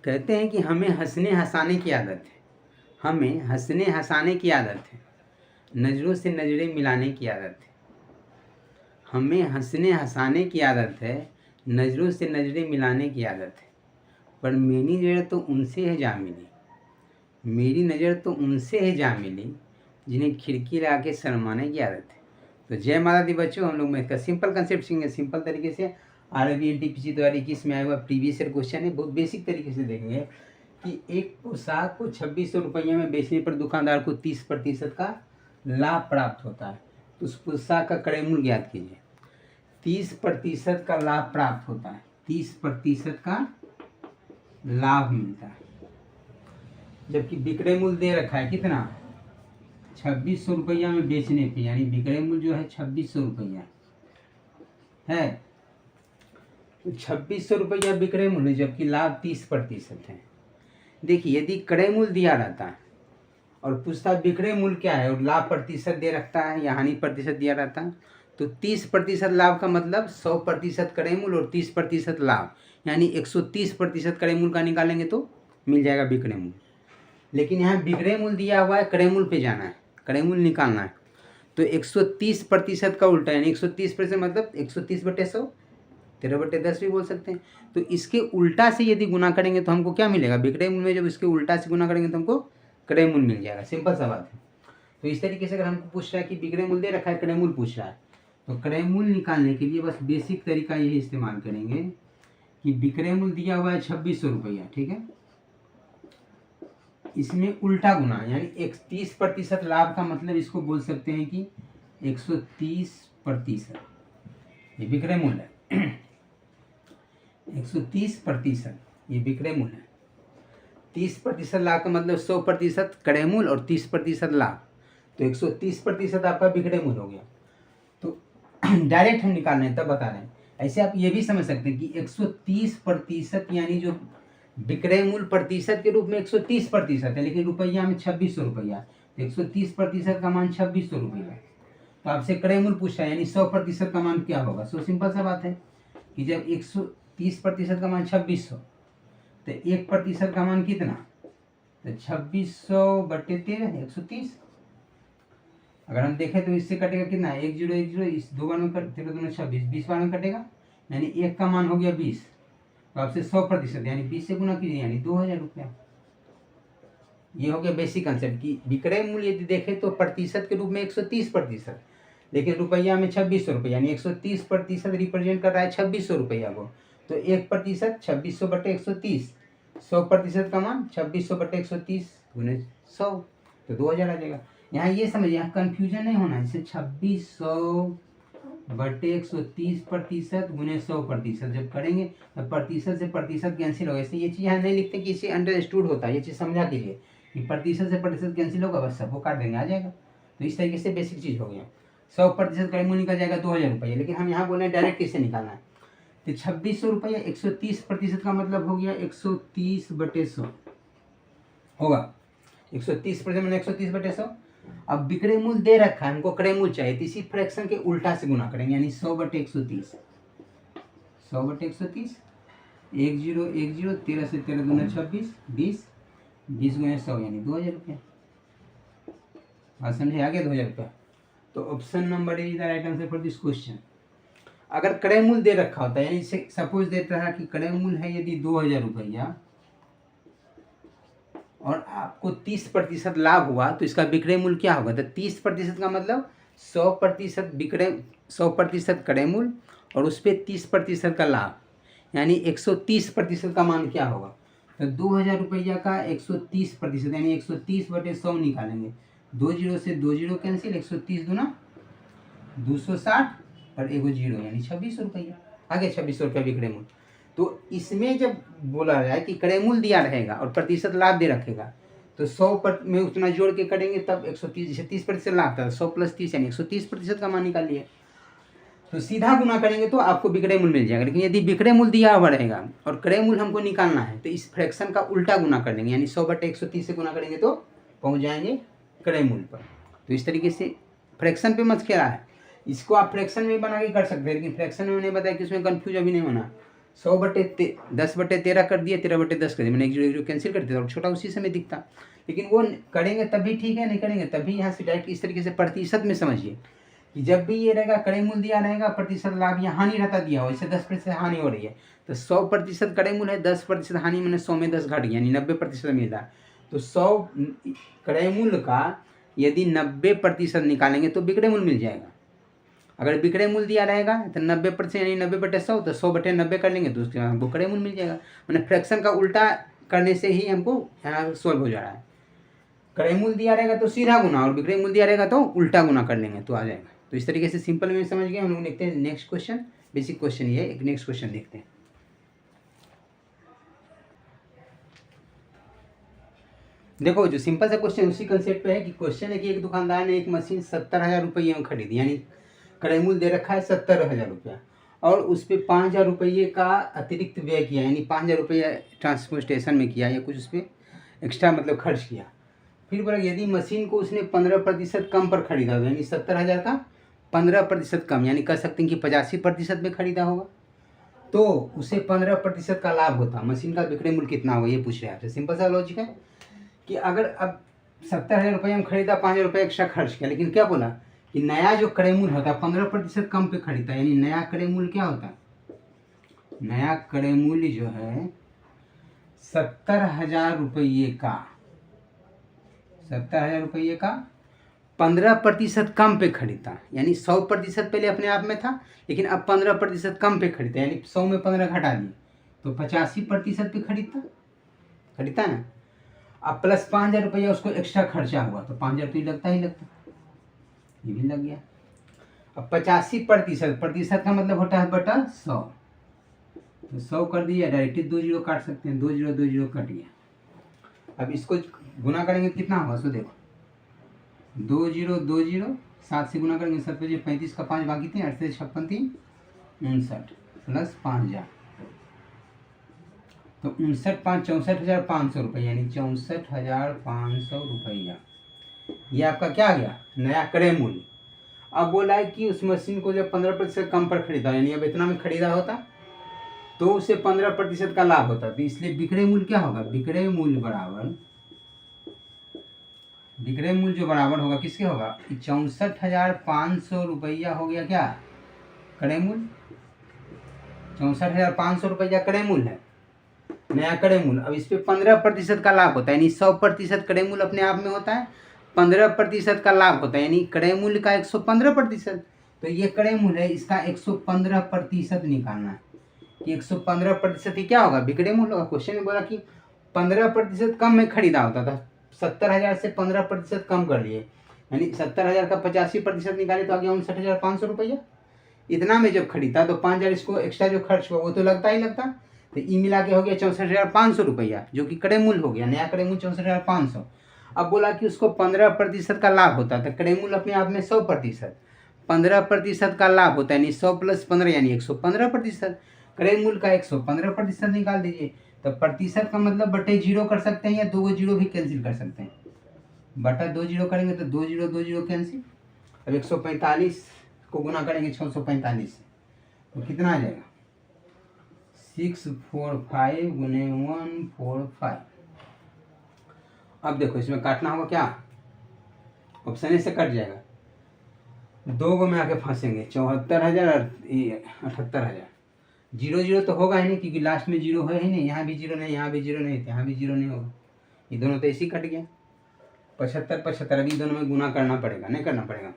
कहते हैं कि हमें हंसने हंसाने की आदत है, हमें हंसने हंसाने की आदत है, नज़रों से नज़रें मिलाने की आदत है। हमें हंसने हंसाने की आदत है, नज़रों से नज़रें मिलाने की आदत है, पर मेरी नज़र तो उनसे है जा मिली, मेरी नज़र तो उनसे है जा मिली जिन्हें खिड़की लगा के शर्माने की आदत है। तो जय माता दी बच्चों, हम लोग मैथ का सिंपल कंसेप्ट सीखेंगे, सिंपल तरीके से। RRB NTPC 2021 में आया हुआ प्रीवियस ईयर क्वेश्चन है, बहुत बेसिक तरीके से देखेंगे कि एक पोशाक को 2600 रुपये में बेचने पर दुकानदार को 30% का लाभ प्राप्त होता है। तो उस पोशाक का क्रय मूल्य ज्ञात कीजिए। 30% का लाभ प्राप्त होता है, 30% का लाभ मिलता है, जबकि विक्रय मूल्य दे रखा है कितना, 2600 रुपया में बेचने पे, यानी विक्रय मूल्य जो है 2600 रुपया है। तो 2600 रुपया विक्रय मूल्य, जबकि लाभ 30% है। देखिए यदि क्रय मूल्य दिया रहता है और पूछता विक्रय मूल्य क्या है और लाभ प्रतिशत दे रखता है या हानि प्रतिशत दिया रहता है, तो 30% लाभ का मतलब 100% क्रय मूल्य और 30% लाभ, यानी 130% क्रय मूल्य का निकालेंगे तो मिल जाएगा विक्रय मूल्य। लेकिन यहाँ विक्रय मूल्य दिया हुआ है, क्रय मूल्य पे जाना है, क्रय मूल्य निकालना है। तो 130% का उल्टा, यानी 130% मतलब 130/100, 13/10 भी बोल सकते हैं। तो इसके उल्टा से यदि गुना करेंगे तो हमको क्या मिलेगा, विक्रय मूल्य में जब इसके उल्टा से गुना करेंगे तो हमको क्रय मूल्य मिल जाएगा। सिंपल सा बात है। तो इस तरीके से अगर हमको पूछ रहा है कि विक्रय मूल्य दे रखा है, क्रय मूल्य पूछ रहा है, तो क्रय मूल्य निकालने के लिए बस बेसिक तरीका यही इस्तेमाल करेंगे कि विक्रय मूल्य दिया हुआ है 2600 रुपया, ठीक है, इसमें उल्टा गुना, यानी 30% लाभ का मतलब इसको बोल सकते हैं कि 130%, ये विक्रय मूल्य है। 130% ये विक्रय मूल्य है। 30% लाभ का मतलब 100% क्रय मूल्य और 30% लाभ, तो 130% आपका विक्रय मूल्य हो गया। तो डायरेक्ट हम निकाल रहे हैं तब बता रहे हैं। ऐसे आप ये भी समझ सकते हैं कि 130% यानी जो विक्रय मूल्य प्रतिशत के रूप में 130% है, लेकिन रुपया में 2600 रुपया, तो 130% का मान 2600 रुपया। तो आपसे क्रय मूल्य पूछा है, यानी 100% का मान क्या होगा। सो सिंपल सा बात है कि जब 130% का मान 2600, तो 1% का मान कितना, तो 2600/13, 130। अगर हम देखें तो इससे कटेगा कितना, 1010, इस 2 बार में कट, 13 दूना 26, 20 बार में कटेगा, यानी 1 का मान हो गया 20। तो आपसे 100% यानी 20 से गुना कीजिए, यानी 2000 रुपया। ये हो गया बेसिक कंसेप्ट कि विक्रय मूल्य यदि देखें तो प्रतिशत के रूप में 130%, लेकिन रुपया में 2600 रुपया, यानी 130% रिप्रेजेंट कर रहा है 2600 रुपया को। तो 1% 2600/130, 100% का मान 2600/130 गुने 100, तो 2000 आ जाएगा। यहाँ ये समझिए, यहाँ कन्फ्यूजन नहीं होना, जैसे 2600/130% गुने 100% जब करेंगे तो प्रतिशत से प्रतिशत कैंसिल होगा। इससे ये चीज़ यहाँ नहीं लिखते कि इसे अंडरस्टूड होता है, ये चीज़ समझा कीजिए कि प्रतिशत से प्रतिशत कैंसिल होगा, बस सबको काट देंगे, आ जाएगा। तो इस तरीके से बेसिक चीज़ हो गया। 100% क्रय मूल्य निकल जाएगा 2000 रुपये, लेकिन हम यहाँ बोल रहे हैं डायरेक्ट कैसे निकालना है। तो 2600 रुपया 130% का मतलब हो गया 130/100 होगा, 130% मैंने 130/100। अब विक्रय मूल्य दे रखा है, हमको क्रय मूल्य चाहिए, तो इसी फ्रैक्शन के उल्टा से गुना करेंगे, यानी 100/130, 100/130, 1010, 13 से 13 दूना 26, 20, 20 गुने 100 यानी 2000 रुपया। बात समझे, आ गया 2000 रुपया। तो option number is the right answer for this question. अगर क्रय मूल्य दे रखा होता है, यानी सपोज देता है कि क्रय मूल्य है यदि 2000 रुपया और आपको 30% लाभ हुआ, तो इसका विक्रय मूल्य क्या होगा। तो 30% का मतलब 100% विक्रय, 100% क्रय मूल्य और उस पर 30% का लाभ, यानी 130% का मान क्या होगा। तो 2000 रुपया का 130%, यानी 130/100 निकालेंगे। 20 से 20 कैंसिल, 130 दूना 260 और 1 0, यानी 2600 रुपया। आगे 2600 रुपया विक्रय मूल्य। तो इसमें जब बोला जाए कि क्रय मूल्य दिया रहेगा और प्रतिशत लाभ दे रखेगा, तो 100 में उतना जोड़ के करेंगे तब 130, जैसे 30% लाभ था, 100 + 30 यानी 130% का मान निकालिए। तो सीधा गुना करेंगे तो आपको विक्रय मूल्य मिल जाएगा। लेकिन यदि विक्रय मूल्य दिया हुआ रहेगा और क्रय मूल्य हमको निकालना है, तो इस फ्रैक्शन का उल्टा गुना कर देंगे, यानी 100/130 से गुना करेंगे तो पहुँच जाएंगे क्रय मूल्य पर। तो इस तरीके से फ्रैक्शन पे मत खेला है, इसको आप फ्रैक्शन में बना के कर सकते हैं, लेकिन फ्रैक्शन में नहीं बताया कि उसमें कन्फ्यूज अभी नहीं होना। 10/13 कर दिया, 13/10 कर दिया, मैंने 1 0 कैंसिल कर दिया और छोटा उसी समय दिखता। लेकिन वो करेंगे तभी ठीक है, नहीं करेंगे तभी यहाँ से डायरेक्ट इस तरीके से प्रतिशत में समझिए कि जब भी ये रहेगा कड़े मूल दिया रहेगा, प्रतिशत लाभ या हानि रहता दिया हो, इससे 10% हानि हो रही है तो 100% कड़े मूल है, 10% हानि मैंने 100 में 10 घट गया, यानी 90% मिल रहा है। तो 100 कड़े मूल का यदि 90% निकालेंगे तो बिगड़े मूल मिल जाएगा। अगर बिगड़े मूल दिया रहेगा तो 90% यानी 90/100, तो 100/90 कर लेंगे तो उसके बाद हमको कड़े मूल मिल जाएगा। मैंने फ्रैक्शन का उल्टा करने से ही हमको यहाँ सॉल्व हो जा रहा है। कड़े मूल दिया रहेगा तो सीधा गुना, और बिगड़े मूल दिया रहेगा तो उल्टा गुना कर लेंगे तो आ जाएगा। तो इस तरीके से सिंपल में समझ गए। हम लोग देखते हैं नेक्स्ट क्वेश्चन, बेसिक क्वेश्चन ये एक नेक्स्ट क्वेश्चन देखते हैं। देखो जो सिंपल सा क्वेश्चन उसी कंसेप्ट पे है कि क्वेश्चन है कि एक दुकानदार ने एक मशीन 70,000 रुपये में खरीदी, यानी कड़े मूल दे रखा है 70,000 रुपया, और उस पर 5,000 रुपये का अतिरिक्त व्यय किया, यानी 5,000 रुपये ट्रांसपोर्टेशन में किया या कुछ उस पर एक्स्ट्रा मतलब खर्च किया। फिर बोला यदि मशीन को उसने 15% कम पर खरीदा, यानी 70,000 का 15% कम, यानी कह सकते हैं कि 85% में खरीदा होगा, तो उसे 15% का लाभ होता। मशीन का विक्रय मूल्य कितना होगा ये पूछ रहे हैं आपसे। सिंपल सा लॉजिक है कि अगर अब 70,000 रुपये में खरीदा, 5,000 रुपये एक्स्ट्रा खर्च किया, लेकिन क्या बोला कि नया जो क्रय मूल्य होता है 15% कम पे खरीदा, यानी नया क्रय मूल्य क्या होता है, नया क्रय मूल्य जो है 70,000 रुपये का, 70,000 रुपये का 15% कम पे खरीदा, यानी 100% पहले अपने आप में था, लेकिन अब 15% कम पे खरीदा, यानी 100 में 15 घटा दिए तो 85% पे खरीदता ना। अब प्लस 5,000 रुपया उसको एक्स्ट्रा खर्चा हुआ तो 5,000 तो लगता ही लगता, ये भी लग गया। अब 85% का मतलब होता है बटा 100, तो 100 कर दिया, डायरेक्टली 2 0 काट सकते हैं, 2 0 2 0 कट गया। अब इसको गुना करेंगे तो कितना होगा, सो देखो 2 0 2 0, 7 से गुना करेंगे 7 5 35 का 5 बाकी थे, 8 से 56 3 59 प्लस 5,000 तो 59 5 64,500 रुपये, यानी 64,500 रुपया। ये आपका क्या आ गया, नया क्रय मूल्य। अब बोला है कि उस मशीन को जब 15% कम पर खरीदा, यानी अब इतना में खरीदा होता तो उसे 15% का लाभ होता, तो इसलिए विक्रय मूल्य क्या होगा, विक्रय मूल्य जो बराबर होगा किसके होगा, 64,500 रुपया हो गया क्या क्रय मूल्य, 64,500 रुपया क्रय मूल्य है, नया क्रय मूल्य। अब इस पे 15% का लाभ होता है, यानी 100% क्रय मूल्य अपने आप में होता है, 15% का लाभ होता है, यानी क्रय मूल्य का 115%। तो ये क्रय मूल्य है, इसका 115% निकालना है कि 115% ही क्या होगा, विक्रय मूल्य होगा। क्वेश्चन में बोला कि 15% कम में खरीदा होता था, 70,000 से 15% कम कर लिए, यानी 70,000 का 85% निकाले तो आ गया 59,500 रुपया। इतना में जब खरीदा तो 5,000 इसको एक्स्ट्रा जो खर्च हुआ वो तो लगता ही लगता, तो ई मिला के हो गया 64,500 रुपया, जो कि क्रय मूल्य हो गया, नया क्रय मूल्य 64,500। अब बोला कि उसको 15% का लाभ होता था, क्रय मूल्य अपने आप में 100%, 15% का लाभ होता है, यानी 100 प्लस 15 यानी 115%, क्रय मूल्य का 115% निकाल दीजिए। तो प्रतिशत का मतलब बटे 0 कर सकते हैं या 2 0 भी कैंसिल कर सकते हैं, बटा 2 0 करेंगे तो 2 0 2 0 कैंसिल। अब 145 को गुना करेंगे 645 से तो कितना आ जाएगा, 645 गुने 145। अब देखो इसमें काटना होगा क्या, ऑप्शन ए से कट जाएगा, 2 गो में आके फंसेंगे, 74,000 और 78,000, 0 0 तो होगा ही नहीं क्योंकि लास्ट में 0 है ही नहीं, यहाँ भी 0 नहीं, यहाँ भी 0 नहीं, यहाँ भी 0 नहीं होगा, ये दोनों तो ऐसे ही कट गया। 75 75 अभी दोनों में गुना करना पड़ेगा, नहीं करना पड़ेगा।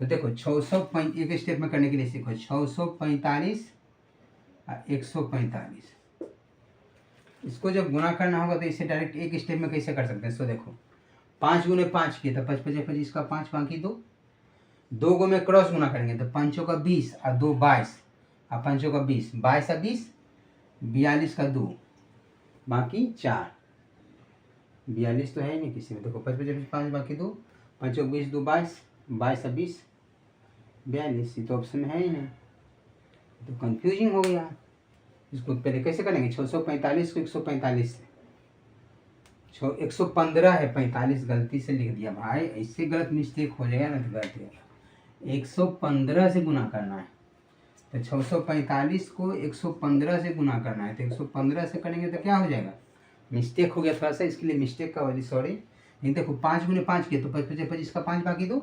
तो देखो 645 एक स्टेप में करने के लिए सीखो, 645 और 145, इसको जब गुना करना होगा तो इसे डायरेक्ट एक स्टेप में कैसे कर सकते हैं। सो देखो 5 गुने 5 किए तो 5 5 25 का 5 बाकी 2 गो में क्रॉस गुना करेंगे तो 5 का 20 और 2 22 और 5 का 20, 22 और 20 42 का 2 बाकी 4, 42 तो है ही नहीं किसी में। देखो 5 5 5 बाकी 2, 5 का 20 2 22, 22 और 20 42, ये तो ऑप्शन में है ही नहीं, तो कंफ्यूजिंग हो गया। इसको पहले कैसे करेंगे, 645 को 145 से, 115 है, 45 गलती से लिख दिया भाई, ऐसे गलत मिस्टेक हो जाएगा ना तो गलत है। 115 से गुना करना है तो 645 को 115 से गुना करना है, तो 115 से करेंगे तो क्या हो जाएगा, मिस्टेक हो गया थोड़ा सा, इसके लिए मिस्टेक का वजह सॉरी। नहीं देखो 5 गुने 5 किए तो 25 25 का 5 बाकी 2,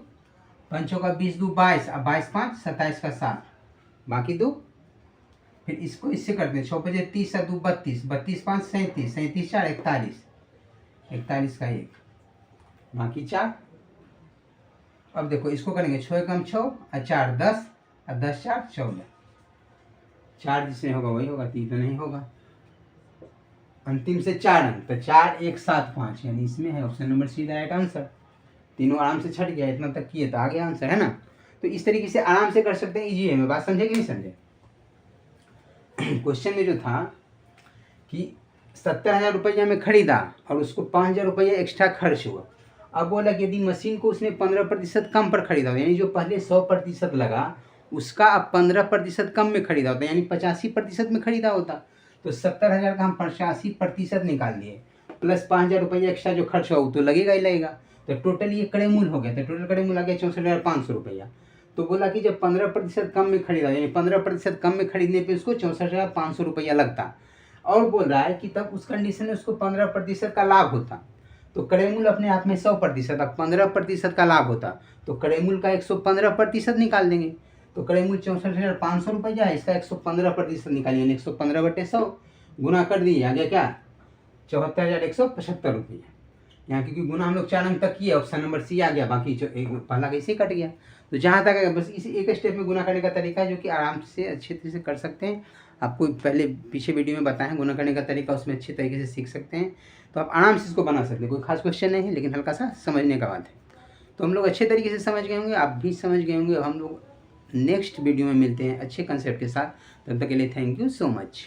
5 का 20 2 22, अब 22 5 27 का 7 बाकी 2। फिर इसको इससे करते हैं, 6 5 30 2 32, 32 5 37, 37 4 41, 41 का 1 बाकी 4। अब देखो इसको करेंगे 6 कम 6 और 4 10 और 10 4 14, 4 जिसमें होगा वही होगा, 3 तो नहीं होगा। अंतिम से 4 अंक, तो 4 1 7 5, यानी इसमें है option number C right answer. तीनों आराम से छट गया, इतना तक किए तो आ गया आंसर, है ना। तो इस तरीके से आराम से कर सकते हैं, इजी है। मैं बात समझे कि नहीं समझे। क्वेश्चन में जो था कि 70,000 रुपया में खरीदा और उसको 5,000 रुपया एक्स्ट्रा खर्च हुआ। अब बोला कि यदि मशीन को उसने 15% कम पर खरीदा हो, यानी जो पहले 100% लगा उसका अब 15% कम में खरीदा होता, यानी 85% में खरीदा होता, तो 70,000 का हम 85% निकाल दिए, प्लस 5,000 रुपया एक्स्ट्रा जो खर्च हुआ वो तो लगेगा ही लगेगा। तो टोटल ये कड़े मूल हो गया, तो टोटल कड़े मूल आ गया 64,500 रुपया। तो बोला कि जब 15% कम में खरीदा, यानी 15% कम में खरीदने पे उसको 64,500 रुपया लगता, और बोल रहा है कि तब उस कंडीशन में उसको 15% का लाभ होता, तो कड़े मूल अपने आप में 100%, अब 15% का लाभ होता तो कड़े मूल का 115% निकाल देंगे। तो कड़े मूल 64,500 रुपया है, इसका 115% निकालिए, यानी 115/100 गुना कर दिए, आ गया क्या 74,175 रुपया। यहाँ क्योंकि गुना हम लोग 4 अंक तक किए, ऑप्शन नंबर सी आ गया, बाकी पहला कैसे कट गया। तो जहाँ तक है बस इसी एक स्टेप में गुना करने का तरीका है, जो कि आराम से अच्छे तरीके से कर सकते हैं। आपको पहले पीछे वीडियो में बताया है गुना करने का तरीका, उसमें अच्छे तरीके से सीख सकते हैं। तो आप आराम से इसको बना सकते हैं, कोई खास क्वेश्चन नहीं है, लेकिन हल्का सा समझने का बात है। तो हम लोग अच्छे तरीके से समझ गए होंगे, आप भी समझ गए होंगे। हम लोग नेक्स्ट वीडियो में मिलते हैं अच्छे कंसेप्ट के साथ। तब तक के लिए थैंक यू सो मच।